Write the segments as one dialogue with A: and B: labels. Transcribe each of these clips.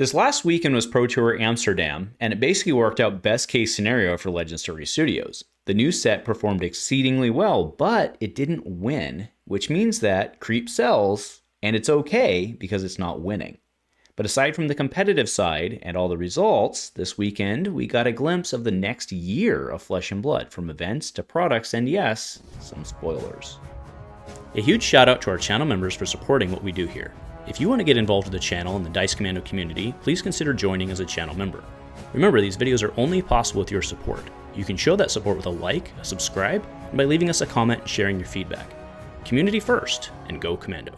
A: This last weekend was Pro Tour Amsterdam, and it basically worked out best case scenario for Legend Story Studios. The new set performed exceedingly well, but it didn't win, which means that creep sells, and it's okay because it's not winning. But aside from the competitive side and all the results, this weekend we got a glimpse of the next year of Flesh and Blood, from events to products and yes, some spoilers. A huge shout out to our channel members for supporting what we do here. If you want to get involved with the channel and the Dice Commando community, please consider joining as a channel member. Remember, these videos are only possible with your support. You can show that support with a like, a subscribe, and by leaving us a comment and sharing your feedback. Community first, and go Commando.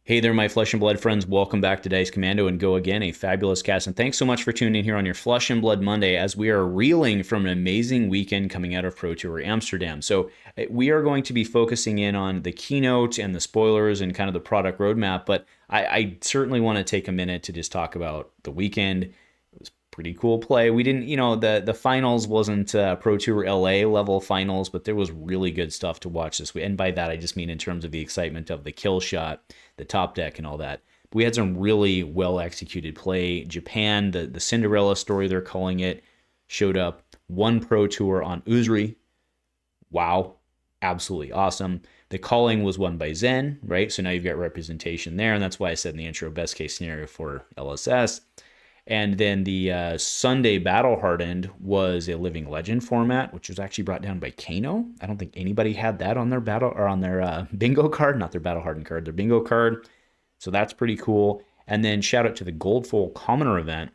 A: Hey there, my Flesh and Blood friends. Welcome back to Dice Commando and Go Again, a fabulous cast. And thanks so much for tuning in here on your Flesh and Blood Monday as we are reeling from an amazing weekend coming out of Pro Tour Amsterdam. So we are going to be focusing in on the keynote and the spoilers and kind of the product roadmap. But I certainly want to take a minute to just talk about the weekend. It was pretty cool play. We didn't, the finals wasn't Pro Tour LA level finals, but there was really good stuff to watch this week. And by that, I just mean in terms of the excitement of the kill shot, the top deck and all that. But we had some really well executed play. Japan, the Cinderella story they're calling it, showed up. One Pro Tour on Uzri. Wow. Absolutely awesome. The calling was won by Zen, right? So now you've got representation there. And that's why I said in the intro, best case scenario for LSS. And then the Sunday Battle Hardened was a Living Legend format, which was actually brought down by Kano. I don't think anybody had that on their battle or on their bingo card, not their Battle Hardened card, their bingo card. So that's pretty cool. And then shout out to the Goldfoil Commoner event,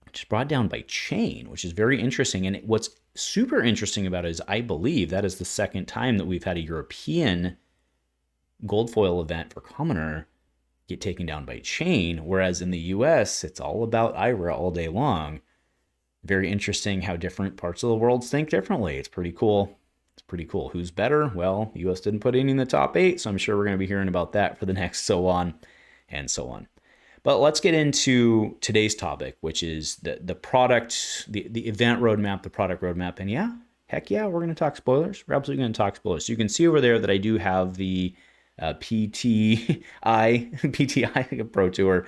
A: which is brought down by Chane, which is very interesting. And what's super interesting about it is I believe that is the second time that we've had a European Goldfoil event for Commoner get taken down by Chane, whereas in the US, it's all about Ira all day long. Very interesting how different parts of the world think differently. It's pretty cool. It's pretty cool. Who's better? Well, US didn't put any in the top 8, so I'm sure we're going to be hearing about that for the next so on and so on. But let's get into today's topic, which is the product, the event roadmap, the product roadmap. And yeah, heck yeah, we're going to talk spoilers. We're absolutely going to talk spoilers. So you can see over there that I do have the PTI Pro Tour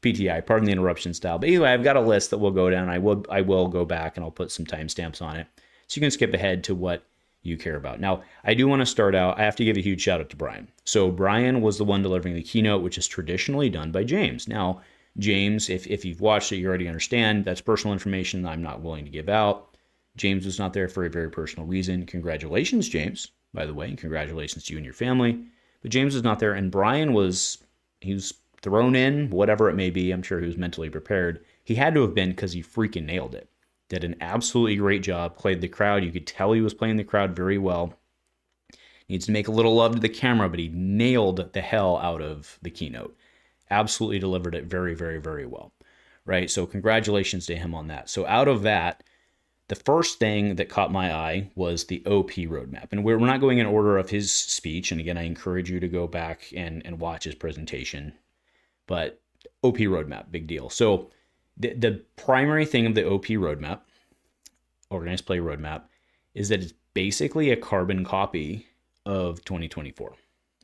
A: PTI, pardon the interruption style. But anyway, I've got a list that will go down. I will go back and I'll put some timestamps on it, so you can skip ahead to what you care about. Now, I do want to start out. I have to give a huge shout out to Brian. So Brian was the one delivering the keynote, which is traditionally done by James. Now, James, if you've watched it, you already understand that's personal information I'm not willing to give out. James was not there for a very personal reason. Congratulations, James, by the way, and congratulations to you and your family. But James was not there, and Brian was thrown in, whatever it may be. I'm sure he was mentally prepared. He had to have been, because he freaking nailed it. Did an absolutely great job, played the crowd. You could tell he was playing the crowd very well. Needs to make a little love to the camera, but he nailed the hell out of the keynote. Absolutely delivered it very, very, very well. Right? So congratulations to him on that. So out of that, the first thing that caught my eye was the OP roadmap. And we're not going in order of his speech. And again, I encourage you to go back and watch his presentation. But OP roadmap, big deal. So the primary thing of the OP roadmap, organized play roadmap, is that it's basically a carbon copy of 2024,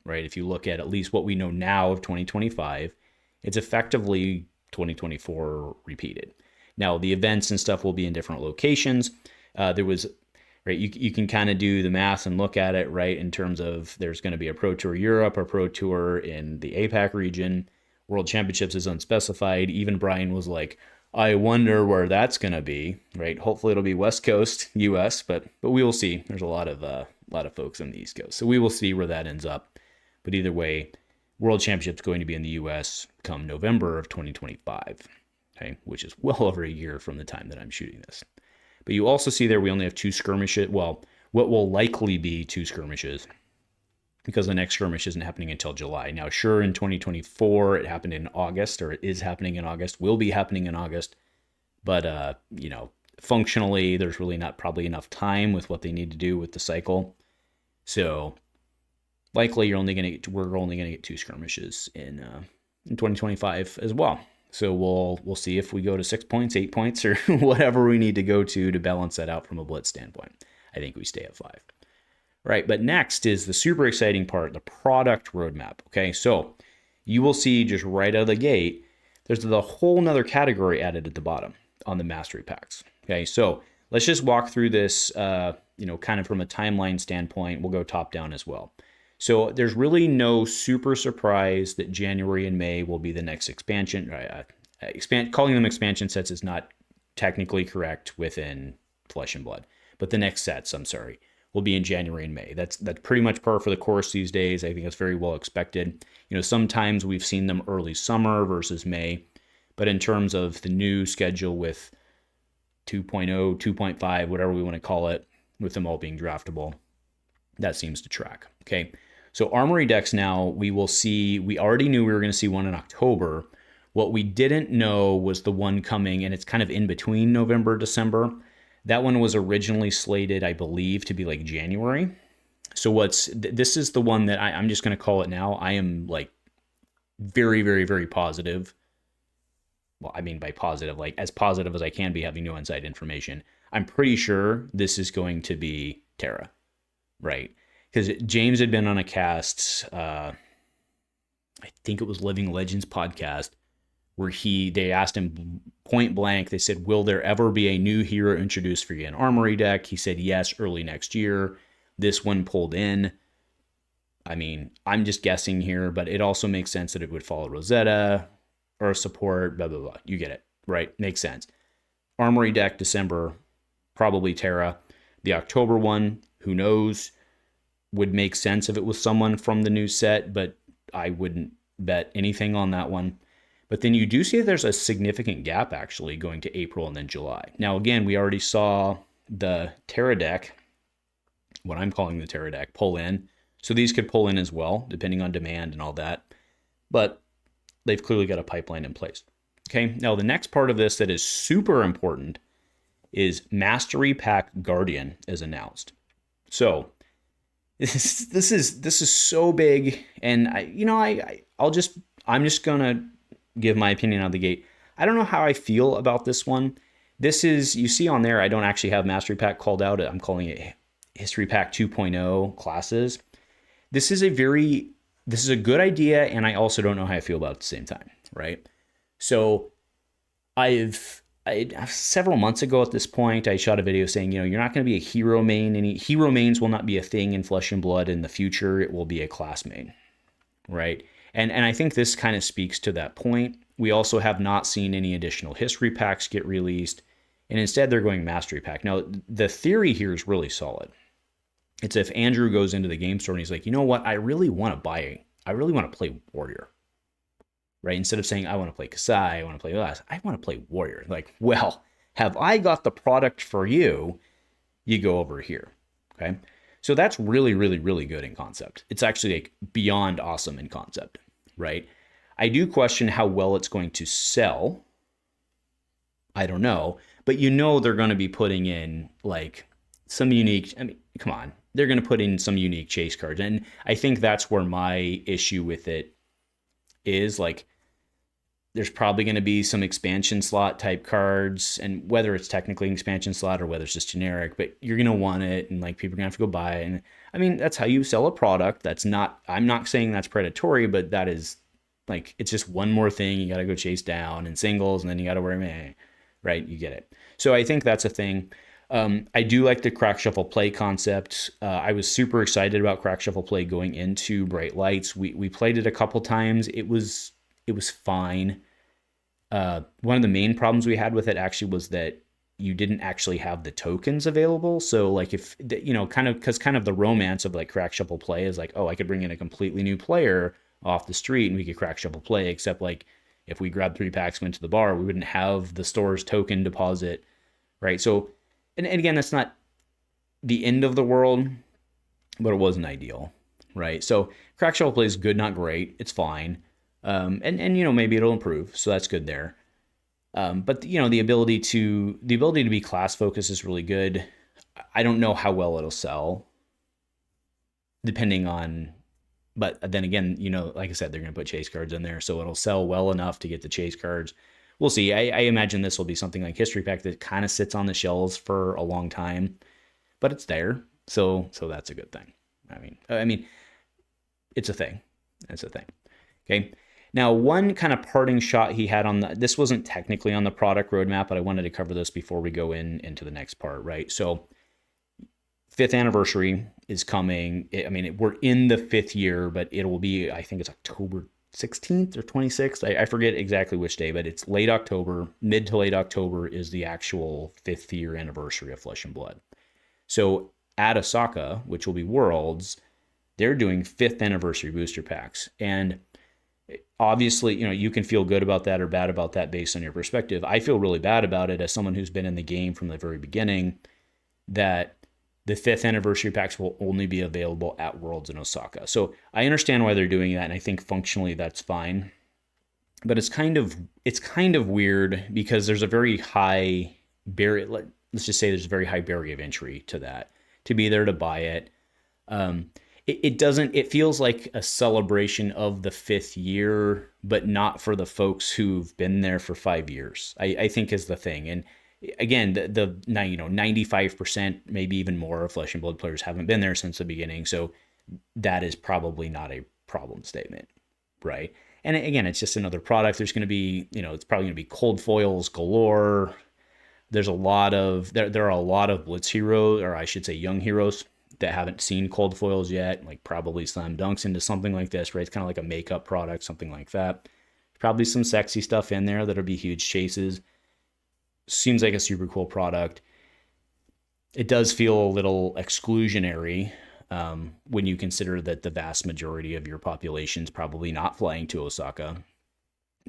A: right? If you look at least what we know now of 2025, it's effectively 2024 repeated. Now, the events and stuff will be in different locations. There was, right, you can kind of do the math and look at it, right, in terms of there's going to be a Pro Tour Europe, a Pro Tour in the APAC region. World Championships is unspecified. Even Brian was like, I wonder where that's going to be, right? Hopefully it'll be West Coast, US, but we will see. There's a lot of folks on the East Coast. So we will see where that ends up. But either way, World Championships going to be in the US come November of 2025. Okay, which is well over a year from the time that I'm shooting this. But you also see there we only have 2 skirmishes. Well, what will likely be 2 skirmishes, because the next skirmish isn't happening until July. Now, sure, in 2024, it happened in August, or it is happening in August, will be happening in August. But, functionally, there's really not probably enough time with what they need to do with the cycle. So likely we're only going to get 2 skirmishes in 2025 as well. So we'll see if we go to 6 points, 8 points, or whatever we need to go to balance that out from a Blitz standpoint. I think we stay at 5. Right, but next is the super exciting part, the product roadmap. Okay, so you will see just right out of the gate, there's the whole nother category added at the bottom on the mastery packs. Okay, so let's just walk through this, kind of from a timeline standpoint. We'll go top down as well. So there's really no super surprise that January and May will be the next expansion. Calling them expansion sets is not technically correct within Flesh and Blood, but the next sets, I'm sorry, will be in January and May. That's pretty much par for the course these days. I think it's very well expected. Sometimes we've seen them early summer versus May, but in terms of the new schedule with 2.0, 2.5, whatever we want to call it, with them all being draftable, that seems to track. Okay, so Armory decks now, we already knew we were going to see one in October. What we didn't know was the one coming, and it's kind of in between November, December. That one was originally slated, I believe, to be like January. So this is the one that I'm just going to call it now. I am like very, very, very positive. Well, I mean by positive, like as positive as I can be having no inside information. I'm pretty sure this is going to be Terra, right? Because James had been on a cast, I think it was Living Legends podcast, where they asked him point blank, they said, will there ever be a new hero introduced for you in Armory deck? He said yes, early next year. This one pulled in. I mean, I'm just guessing here, but it also makes sense that it would follow Rosetta or support, blah, blah, blah. You get it, right? Makes sense. Armory deck, December, probably Terra. The October one, who knows? Would make sense if it was someone from the new set, but I wouldn't bet anything on that one. But then you do see that there's a significant gap actually going to April and then July. Now, again, we already saw the Terra deck, what I'm calling the Terra deck, pull in. So these could pull in as well, depending on demand and all that. But they've clearly got a pipeline in place. Okay, now the next part of this that is super important is Mastery Pack Guardian is announced. So this is so big, and I'm just gonna give my opinion out of the gate. I don't know how I feel about this one. This is, you see on there, I don't actually have Mastery Pack called out. I'm calling it History Pack 2.0 classes. This is a good idea, and I also don't know how I feel about it at the same time, right? So several months ago at this point, I shot a video saying, you're not going to be a hero main. Any hero mains will not be a thing in Flesh and Blood in the future. It will be a class main, right? And I think this kind of speaks to that point. We also have not seen any additional history packs get released, and instead they're going Mastery Pack. Now, the theory here is really solid. It's if Andrew goes into the game store and he's like, you know what, I really want to play Warrior, right? Instead of saying, I want to play Kassai, I want to play this, I want to play Warrior. Like, well, have I got the product for you? You go over here, okay? So that's really, really, really good in concept. It's actually like beyond awesome in concept, right? I do question how well it's going to sell. I don't know, but they're going to be putting in like some unique, come on, they're going to put in some unique chase cards. And I think that's where my issue with it is. Like, there's probably going to be some expansion slot type cards, and whether it's technically an expansion slot or whether it's just generic, but you're going to want it, and like people are going to have to go buy it. And that's how you sell a product. I'm not saying that's predatory, but that is like, it's just one more thing you got to go chase down in singles, and then you got to wear meh, right? You get it. So I think that's a thing. I do like the Crack Shuffle Play concept. I was super excited about Crack Shuffle Play going into Bright Lights. We played it a couple times. It was fine. One of the main problems we had with it actually was that you didn't actually have the tokens available. So like because kind of the romance of like Crack Shuffle Play is like, oh, I could bring in a completely new player off the street and we could Crack Shuffle Play, except like if we grabbed 3 packs, went to the bar, we wouldn't have the store's token deposit, right? So, and again, that's not the end of the world, but it wasn't ideal, right? So Crack Shuffle Play is good, not great. It's fine. And maybe it'll improve, so that's good there. But the ability to be class focused is really good. I don't know how well it'll sell, depending on. But then again, like I said, they're going to put chase cards in there, so it'll sell well enough to get the chase cards. We'll see. I imagine this will be something like History Pack that kind of sits on the shelves for a long time, but it's there, so that's a good thing. I mean, it's a thing. It's a thing. Okay. Now, one kind of parting shot he had on this wasn't technically on the product roadmap, but I wanted to cover this before we go into the next part, right? So 5th anniversary is coming. I mean, we're in the 5th year, but it will be, I think it's October 16th or 26th. I forget exactly which day, but it's late October, mid to late October is the actual 5th year anniversary of Flesh and Blood. So at Osaka, which will be Worlds, they're doing 5th anniversary booster packs. And obviously, you can feel good about that or bad about that based on your perspective. I feel really bad about it as someone who's been in the game from the very beginning, that the 5th anniversary packs will only be available at Worlds in Osaka. So I understand why they're doing that, and I think functionally that's fine. But it's kind of weird because there's a very high barrier. Let's just say there's a very high barrier of entry to that, to be there to buy it. It feels like a celebration of the 5th year, but not for the folks who've been there for 5 years, I think is the thing. And again, the 95%, maybe even more of Flesh and Blood players haven't been there since the beginning. So that is probably not a problem statement, right? And again, it's just another product. There's going to be, it's probably going to be cold foils galore. There's a lot of, there are a lot of Blitz heroes, or I should say young heroes, that haven't seen cold foils yet, like probably slam dunks into something like this, right? It's kind of like a makeup product, something like that. Probably some sexy stuff in there that'll be huge chases. Seems like a super cool product. It does feel a little exclusionary when you consider that the vast majority of your population is probably not flying to Osaka.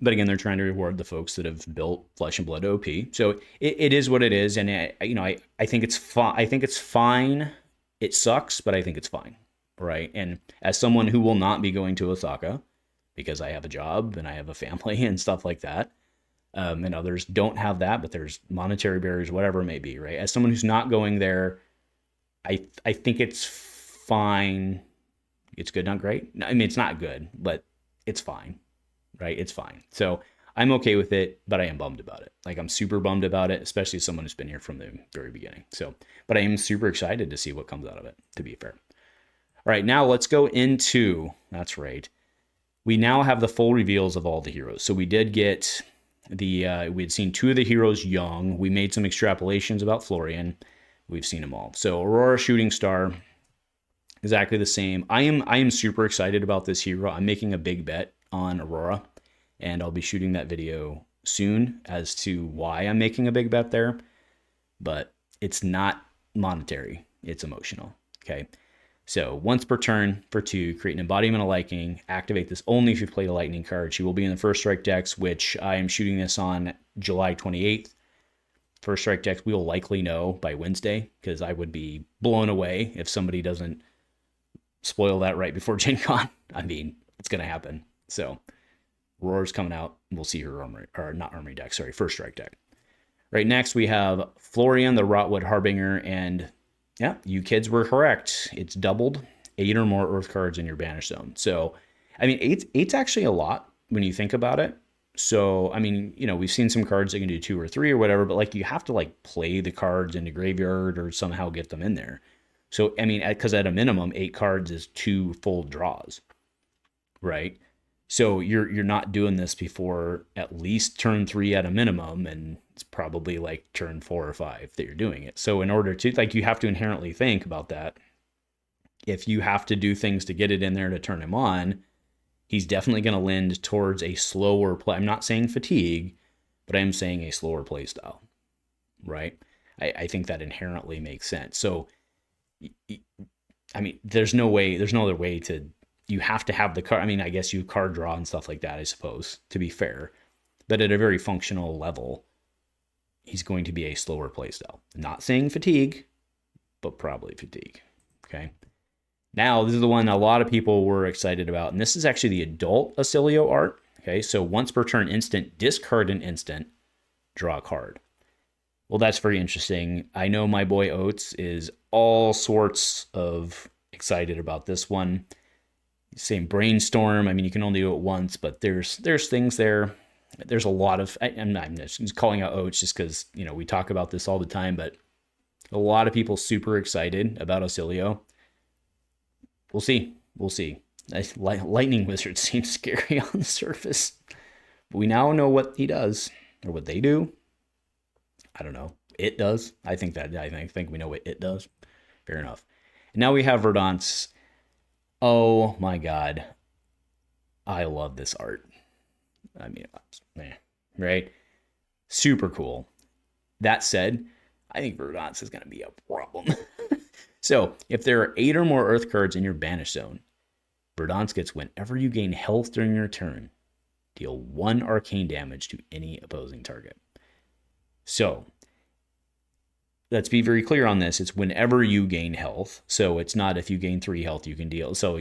A: But again, they're trying to reward the folks that have built Flesh and Blood OP. So it is what it is, and I think it's fine. I think it's fine. It sucks, but I think it's fine, right? And as someone who will not be going to Osaka because I have a job and I have a family and stuff like that, and others don't have that, but there's monetary barriers, whatever it may be, right? As someone who's not going there, I think it's fine. It's good, not great. I mean, it's not good, but it's fine, right? It's fine. So I'm okay with it, but I am bummed about it. Like, I'm super bummed about it, especially as someone who's been here from the very beginning. So, but I am super excited to see what comes out of it, to be fair. All right, now let's go into, that's right, we now have the full reveals of all the heroes. So we did get we had seen 2 of the heroes young. We made some extrapolations about Florian. We've seen them all. So Aurora Shooting Star, exactly the same. I am super excited about this hero. I'm making a big bet on Aurora, and I'll be shooting that video soon as to why I'm making a big bet there. But it's not monetary, it's emotional. Okay. So once per turn for 2, create an embodiment of lightning, activate this only if you played a lightning card. She will be in the First Strike decks, which I am shooting this on July 28th. First Strike decks, we will likely know by Wednesday, because I would be blown away if somebody doesn't spoil that right before Gen Con. I mean, it's going to happen. So Aurora's coming out, and we'll see her armory deck, First Strike deck. Right, next we have Florian, the Rotwood Harbinger, and yeah, you kids were correct. It's doubled 8 or more Earth cards in your Banish Zone. So, I mean, eight's actually a lot when you think about it. So, I mean, we've seen some cards that can do 2 or 3 or whatever, but like you have to like play the cards into graveyard or somehow get them in there. So, I mean, because at a minimum, 8 cards is 2 full draws, right? So you're not doing this before at least turn 3 at a minimum, and it's probably like turn 4 or 5 that you're doing it. So in order to, like, you have to inherently think about that. If you have to do things to get it in there to turn him on, he's definitely going to lend towards a slower play. I'm not saying fatigue, but I am saying a slower play style, right? I think that inherently makes sense. So, I mean, there's no other way to, you have to have the card. I mean, I guess you card draw and stuff like that, I suppose, to be fair. But at a very functional level, he's going to be a slower playstyle. Not saying fatigue, but probably fatigue. Okay. Now, this is the one a lot of people were excited about, and this is actually the adult Azalea art. Okay, so once per turn instant, discard an instant, draw a card. Well, that's very interesting. I know my boy Oates is all sorts of excited about this one. Same brainstorm. I mean, you can only do it once, but there's things there. There's a lot of, I'm just calling out Oates just because, we talk about this all the time, but a lot of people super excited about Azalea. We'll see. Lightning Wizard seems scary on the surface. But we now know what he does, or what they do. I don't know. It does. I think we know what it does. Fair enough. And now we have Verdansk. Oh my god. I love this art. I mean, right? Super cool. That said, I think Verdansk is going to be a problem. So, if there are 8 or more Earth cards in your banish zone, Verdansk gets whenever you gain health during your turn, deal 1 arcane damage to any opposing target. So, let's be very clear on this. It's whenever you gain health. So, it's not if you gain 3 health, you can deal. So,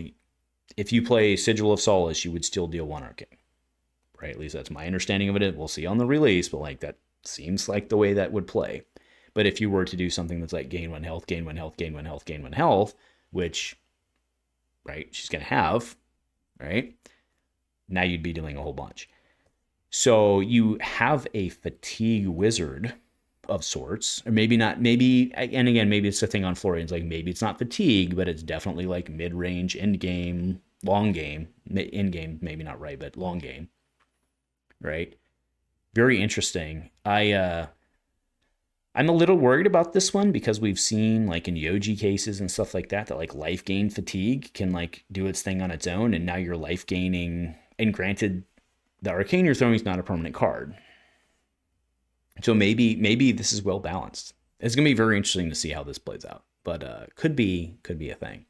A: if you play Sigil of Solace, you would still deal 1 arcane. Right? At least that's my understanding of it. We'll see on the release, but like that seems like the way that would play. But if you were to do something that's like gain 1 health, gain 1 health, gain 1 health, gain 1 health, which, right, she's going to have, right? Now you'd be dealing a whole bunch. So you have a fatigue wizard of sorts, or maybe not, maybe, and again, maybe it's the thing on Florian's, like maybe it's not fatigue, but it's definitely like mid-range, end-game, long game, end-game, maybe not right, but long game, right? Very interesting. I'm a little worried about this one because we've seen like in Yoji cases and stuff like that like life gain fatigue can like do its thing on its own, and now you're life gaining, and granted the arcane you're throwing is not a permanent card. So maybe this is well balanced. It's going to be very interesting to see how this plays out, but could be a thing.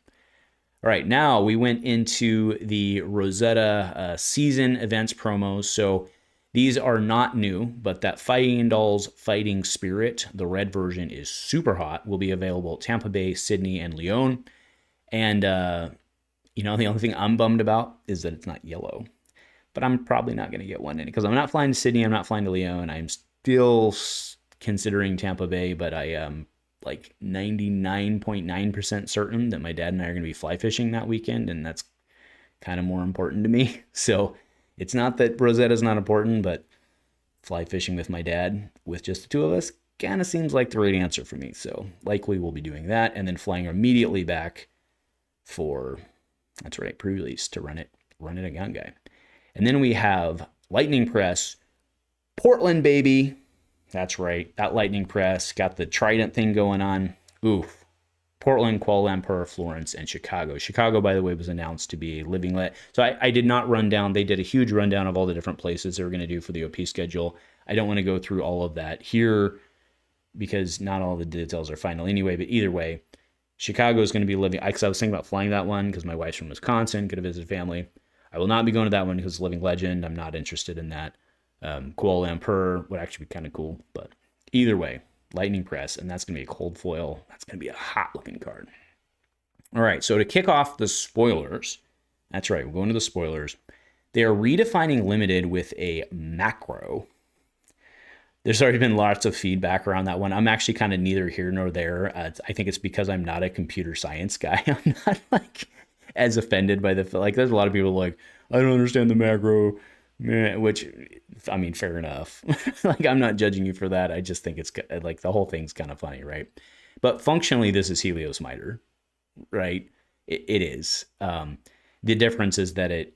A: All right, now we went into the Rosetta season events promos. So these are not new, but that Fighting Dolls Fighting Spirit, the red version, is super hot. Will be available at Tampa Bay, Sydney, and Lyon. And, the only thing I'm bummed about is that it's not yellow. But I'm probably not going to get one in it because I'm not flying to Sydney. I'm not flying to Lyon. I'm still considering Tampa Bay, but I am like 99.9% certain that my dad and I are going to be fly fishing that weekend, and that's kind of more important to me. So it's not that Rosetta's not important, but fly fishing with my dad with just the two of us kind of seems like the right answer for me. So likely we'll be doing that and then flying immediately back for, that's right, pre-release to run it again, guy. And then we have Lightning Press, Portland, baby. That's right, that Lightning Press got the Trident thing going on. Oof. Portland, Kuala Lumpur, Florence, and Chicago. Chicago, by the way, was announced to be a living let. So I did not run down. They did a huge rundown of all the different places they were going to do for the OP schedule. I don't want to go through all of that here because not all the details are final anyway. But either way, Chicago is going to be living. Because I was thinking about flying that one because my wife's from Wisconsin, could have visited family. I will not be going to that one because it's Living Legend. I'm not interested in that. Kuala Lumpur would actually be kind of cool. But either way, Lightning Press, and that's going to be a cold foil. That's going to be a hot-looking card. All right, so to kick off the spoilers, that's right, we're going to the spoilers. They are redefining Limited with a macro. There's already been lots of feedback around that one. I'm actually kind of neither here nor there. I think it's because I'm not a computer science guy. I'm not like as offended by there's a lot of people like, I don't understand the macro. Which, I mean, fair enough. Like, I'm not judging you for that. I just think it's like the whole thing's kind of funny, right? But functionally, this is Helios Miter, right? It is. The difference is that it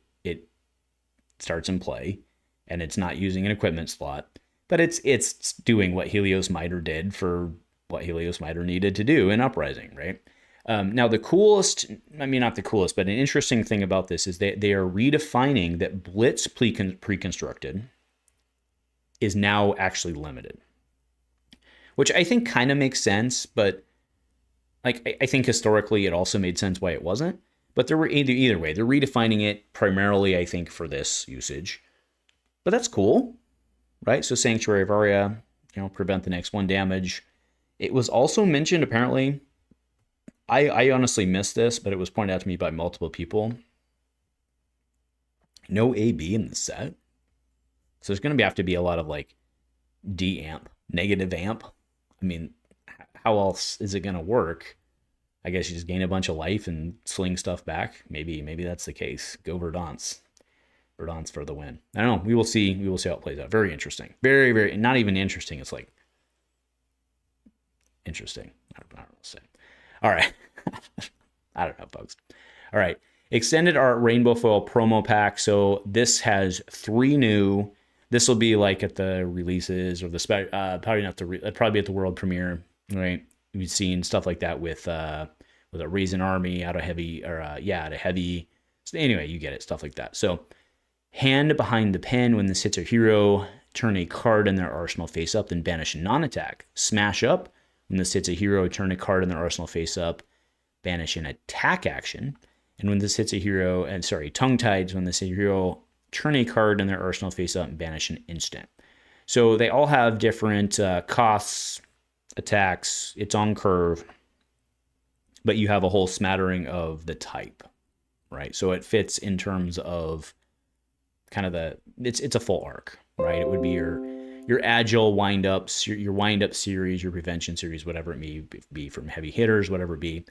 A: starts in play, and it's not using an equipment slot, but it's doing what Helios Miter did for what Helios Miter needed to do in Uprising, right? Now, the coolest, I mean, not the coolest, but an interesting thing about this is that they are redefining that Blitz pre-constructed is now actually limited, which I think kind of makes sense, but like I think historically it also made sense why it wasn't. But they're either way, they're redefining it primarily, I think, for this usage. But that's cool, right? So Sanctuary of Aria, prevent the next 1 damage. It was also mentioned apparently. I honestly missed this, but it was pointed out to me by multiple people. No AB in the set. So there's going to have to be a lot of like D-amp, negative amp. I mean, how else is it going to work? I guess you just gain a bunch of life and sling stuff back. Maybe that's the case. Go Verdansk. Verdansk for the win. I don't know. We will see. We will see how it plays out. Very interesting. Very, very, not even interesting. It's like interesting. I don't know what to say. All right. I don't know, folks. All right. Extended Art Rainbow Foil promo pack. So this has 3 new. This will be like at the releases or the probably not probably at the world premiere, right? We've seen stuff like that with a Raisin Army out of heavy out of heavy. So anyway, you get it, stuff like that. So hand behind the pen. When this hits a hero, turn a card in their arsenal face up, then banish a non-attack. Smash up. When this hits a hero, turn a card in their arsenal face up, banish an attack action. And when this hits a hero, Tongue Tides, when this hits a hero, turn a card in their arsenal face up and banish an instant. So they all have different costs, attacks. It's on curve, but you have a whole smattering of the type, right? So it fits in terms of kind of it's a full arc, right? It would be your agile wind-ups, your wind-up series, your prevention series, whatever it may be, from heavy hitters, whatever it be.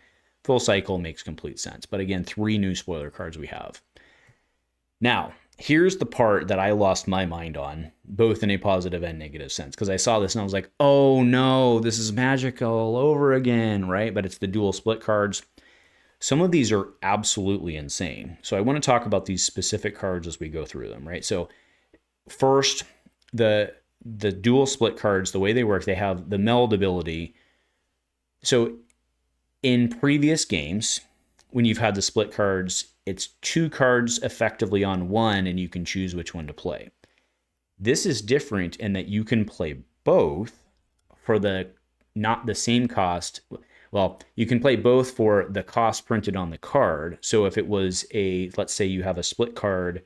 A: Full cycle makes complete sense. But again, 3 new spoiler cards we have. Now, here's the part that I lost my mind on, both in a positive and negative sense, because I saw this and I was like, oh no, this is Magic all over again, right? But it's the dual split cards. Some of these are absolutely insane. So I want to talk about these specific cards as we go through them, right? So first, the dual split cards, the way they work, they have the meld ability. So in previous games, when you've had the split cards, it's 2 cards effectively on one, and you can choose which one to play. This is different in that you can play both for not the same cost. Well, you can play both for the cost printed on the card. So if it was let's say you have a split card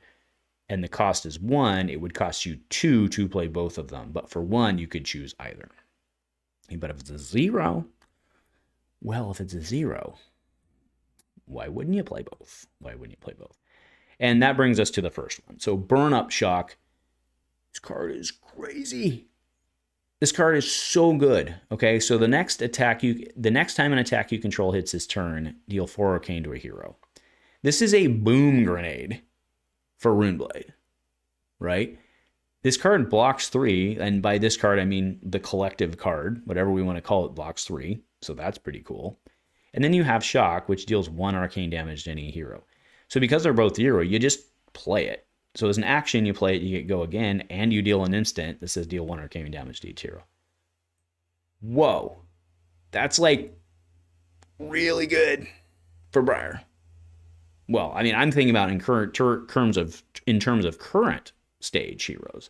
A: and the cost is 1, it would cost you 2 to play both of them. But for 1, you could choose either. But if it's a 0, well, if it's a 0, why wouldn't you play both? And that brings us to the first one. So Burn Up Shock. This card is crazy. This card is so good. Okay, so the next time an attack you control hits this turn, deal 4 arcane to a hero. This is a boom grenade for Runeblade, right? This card blocks 3, and by this card I mean the collective card, whatever we want to call it, blocks 3. So that's pretty cool. And then you have Shock, which deals 1 arcane damage to any hero. So because they're both 0, you just play it. So as an action, you play it, you get go again, and you deal an instant that says deal 1 arcane damage to each hero. Whoa. That's like really good for Briar. Well, I mean, I'm thinking about in terms of current stage heroes.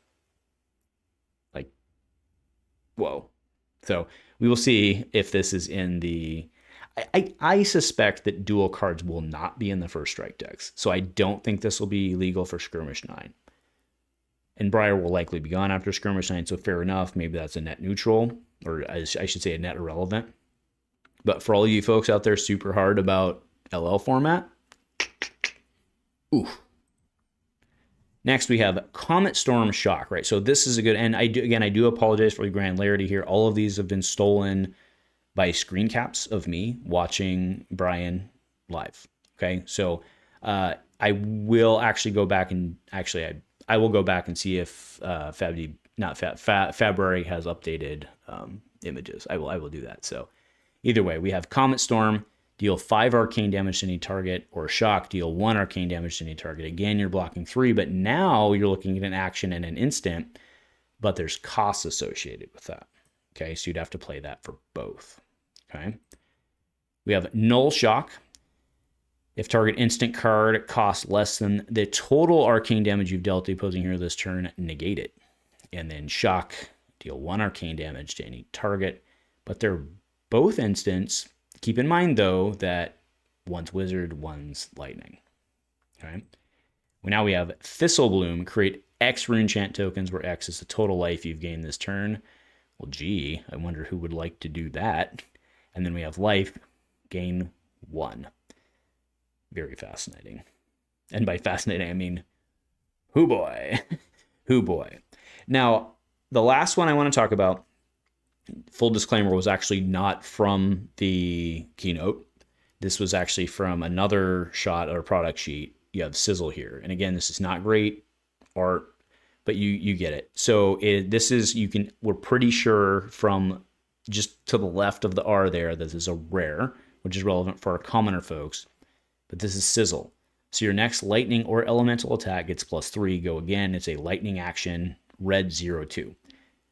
A: Like, whoa. So we will see if this is in the... I suspect that dual cards will not be in the first strike decks. So I don't think this will be legal for Skirmish 9. And Briar will likely be gone after Skirmish 9, so fair enough. Maybe that's a net neutral, or I should say a net irrelevant. But for all you folks out there super hard about LL format, ooh. Next, we have Comet Storm Shock, right? So this is a good, and I do apologize for the granularity here. All of these have been stolen by screen caps of me watching Brian live. Okay, so I will actually go back and I will go back and see if February has updated images. I will do that. So either way, we have Comet Storm, deal 5 arcane damage to any target, or Shock, deal 1 arcane damage to any target. Again, you're blocking 3, but now you're looking at an action and an instant, but there's costs associated with that. Okay, so you'd have to play that for both. Okay, we have Null Shock. If target instant card costs less than the total arcane damage you've dealt the opposing hero this turn, negate it. And then Shock, deal 1 arcane damage to any target, but they're both instants. Keep in mind, though, that one's Wizard, one's Lightning. Okay. Well, now we have Thistlebloom. Create X Runechant tokens, where X is the total life you've gained this turn. Well, gee, I wonder who would like to do that. And then we have Life, gain 1. Very fascinating. And by fascinating, I mean, hoo boy. Hoo boy. Now, the last one I want to talk about, full disclaimer, was actually not from the keynote. This was actually from another shot or product sheet. You have Sizzle here. And again, this is not great art, but you get it. So we're pretty sure from just to the left of the R there, this is a rare, which is relevant for our commoner folks. But this is Sizzle. So your next lightning or elemental attack gets +3. Go again. It's a lightning action, red 0/2.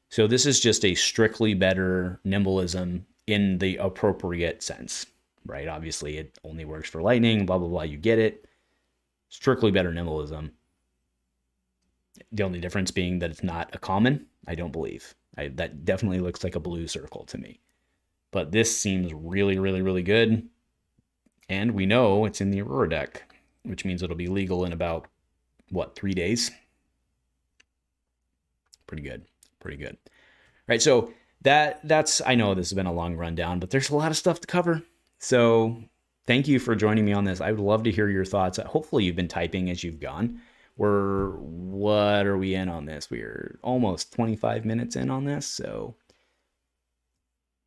A: So this is just a strictly better nimbleism in the appropriate sense, right? Obviously, it only works for lightning, blah, blah, blah. You get it. Strictly better nimbleism. The only difference being that it's not a common, I don't believe. That definitely looks like a blue circle to me. But this seems really, really, really good. And we know it's in the Aurora deck, which means it'll be legal in about, 3 days? Pretty good. Pretty good. All right, so that's, I know this has been a long rundown, but there's a lot of stuff to cover. So thank you for joining me on this. I would love to hear your thoughts. Hopefully you've been typing as you've gone. What are we in on this? We're almost 25 minutes in on this, so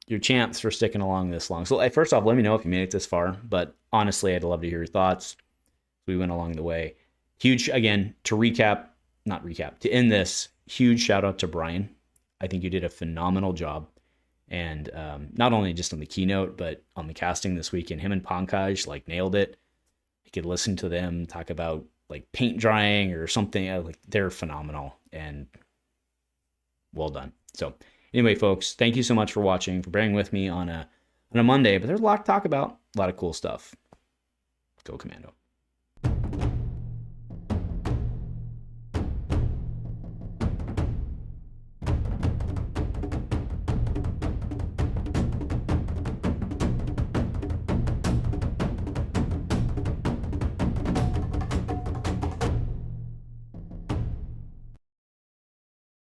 A: your champs for sticking along this long. So first off, let me know if you made it this far, but honestly, I'd love to hear your thoughts. We went along the way. Huge, again, to end this, huge shout out to Brian. I think you did a phenomenal job. And not only just on the keynote, but on the casting this week. And him and Pankaj nailed it. You could listen to them talk about paint drying or something. They're phenomenal and well done. So anyway, folks, thank you so much for watching, for bearing with me on a Monday. But there's a lot to talk about, a lot of cool stuff. Go Commando.